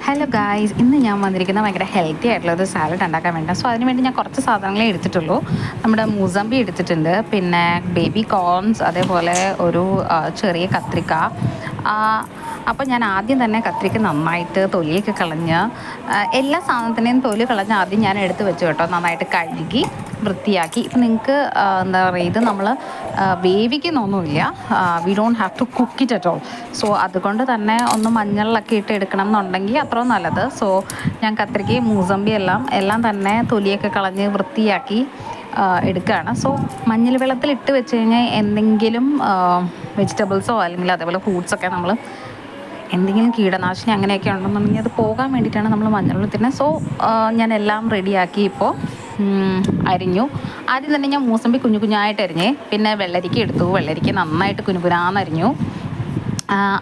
Hello guys, ഇന്ന് ഞാൻ വന്നിരിക്കുന്നത് ഭയങ്കര ഹെൽത്തി ആയിട്ടുള്ളൊരു സാലഡ് ഉണ്ടാക്കാൻ വേണ്ടി. സോ അതിനുവേണ്ടി ഞാൻ കുറച്ച് സാധനങ്ങളെ എടുത്തിട്ടുള്ളൂ. നമ്മുടെ മുസമ്പി എടുത്തിട്ടുണ്ട്, പിന്നെ ബേബി കോൺസ്, അതേപോലെ ഒരു ചെറിയ കത്രിക്ക. അപ്പോൾ ഞാൻ ആദ്യം തന്നെ കത്രിക്ക നന്നായിട്ട് തൊലിയൊക്കെ കളഞ്ഞ് എല്ലാ സാധനത്തിനെയും തൊലി കളഞ്ഞ് ആദ്യം ഞാൻ എടുത്ത് വെച്ചു കേട്ടോ. നന്നായിട്ട് കഴുകി വൃത്തിയാക്കി. ഇപ്പം നിങ്ങൾക്ക് എന്താ പറയുക, ഇത് നമ്മൾ വേവിക്കുന്നൊന്നുമില്ല. We don't have to cook it at all. So അതുകൊണ്ട് തന്നെ ഒന്ന് മഞ്ഞളിലൊക്കെ ഇട്ട് എടുക്കണം എന്നുണ്ടെങ്കിൽ അത്രയും നല്ലത്. സോ ഞാൻ കത്രിക്കയും മൂസമ്പി എല്ലാം തന്നെ തൊലിയൊക്കെ കളഞ്ഞ് വൃത്തിയാക്കി എടുക്കുകയാണ്. സോ മഞ്ഞൾ വെള്ളത്തിൽ ഇട്ട് വെച്ച് കഴിഞ്ഞാൽ എന്തെങ്കിലും വെജിറ്റബിൾസോ അല്ലെങ്കിൽ അതേപോലെ ഫ്രൂട്ട്സൊക്കെ നമ്മൾ എന്തെങ്കിലും കീടനാശിനി അങ്ങനെയൊക്കെ ഉണ്ടെന്നുണ്ടെങ്കിൽ അത് പോകാൻ വേണ്ടിയിട്ടാണ് നമ്മൾ മഞ്ഞൾവെള്ളത്തിന്. സോ ഞാൻ എല്ലാം റെഡിയാക്കി ഇപ്പോൾ അരിഞ്ഞു. ആദ്യം തന്നെ ഞാൻ മൂസമ്പി കുഞ്ഞു കുഞ്ഞായിട്ട് അരിഞ്ഞേ, പിന്നെ വെള്ളരിക്ക എടുത്തു. വെള്ളരിക്ക നന്നായിട്ട് കുനുകുനാന്നരിഞ്ഞു.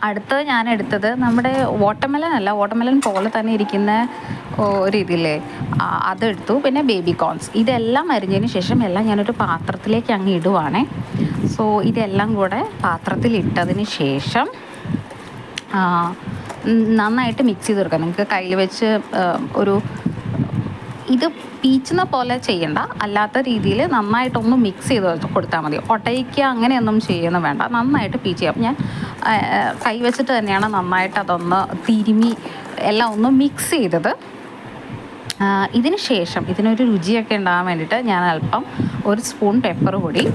അടുത്തത് ഞാൻ എടുത്തത് നമ്മുടെ വാട്ടർമെലൻ അല്ല, വാട്ടർമെലൻ പോലെ തന്നെ ഇരിക്കുന്ന ഒരു ഇതില്ലേ, അതെടുത്തു. പിന്നെ ബേബി കോൺസ്, ഇതെല്ലാം അരിഞ്ഞതിന് ശേഷം എല്ലാം ഞാനൊരു പാത്രത്തിലേക്ക് അങ്ങ് ഇടുവാണേ. സോ ഇതെല്ലാം കൂടെ പാത്രത്തിലിട്ടതിന് ശേഷം നന്നായിട്ട് മിക്സ് ചെയ്ത് കൊടുക്കാം. നിങ്ങൾക്ക് കയ്യിൽ വെച്ച് ഒരു ഇത് പീച്ചുന്ന പോലെ ചെയ്യണ്ട, അല്ലാത്ത രീതിയിൽ നന്നായിട്ടൊന്ന് മിക്സ് ചെയ്ത് കൊടുത്താൽ മതി. ഒട്ടയ്ക്കുക അങ്ങനെയൊന്നും ചെയ്യുന്നു വേണ്ട, നന്നായിട്ട് പീച്ച് ചെയ്യാം. ഞാൻ കൈ വെച്ചിട്ട് തന്നെയാണ് നന്നായിട്ട് അതൊന്ന് തിരുമി എല്ലാം ഒന്ന് മിക്സ് ചെയ്തത്. ഇതിന് ശേഷം ഇതിനൊരു രുചിയൊക്കെ ഉണ്ടാകാൻ വേണ്ടിയിട്ട് ഞാൻ അല്പം ഒരു സ്പൂൺ പെപ്പർ പൊടി,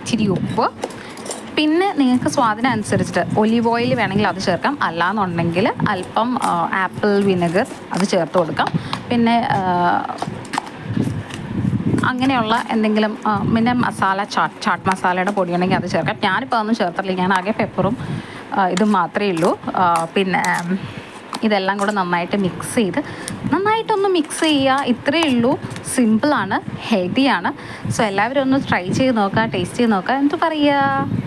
ഇച്ചിരി ഉപ്പ്, പിന്നെ നിങ്ങൾക്ക് സ്വാദിനനുസരിച്ചിട്ട് ഒലിവ് ഓയിൽ വേണമെങ്കിൽ അത് ചേർക്കാം. അല്ലാന്നുണ്ടെങ്കിൽ അല്പം ആപ്പിൾ വിനെഗർ അത് ചേർത്ത് കൊടുക്കാം. പിന്നെ അങ്ങനെയുള്ള എന്തെങ്കിലും പിന്നെ മസാല ചാട്ട് മസാലയുടെ പൊടിയുണ്ടെങ്കിൽ അത് ചേർക്കാം. ഞാനിപ്പോൾ അതൊന്നും ചേർത്തില്ല, ഞാൻ ആകെ പെപ്പറും ഇതും മാത്രമേ ഉള്ളൂ. പിന്നെ ഇതെല്ലാം കൂടെ നന്നായിട്ട് മിക്സ് ചെയ്ത് നന്നായിട്ടൊന്ന് മിക്സ് ചെയ്യുക. ഇത്രയേ ഉള്ളൂ, സിമ്പിളാണ്, ഹെൽത്തിയാണ്. സോ എല്ലാവരും ഒന്ന് ട്രൈ ചെയ്ത് നോക്കുക, ടേസ്റ്റ് ചെയ്ത് നോക്കുക. എന്ത് പറയുക.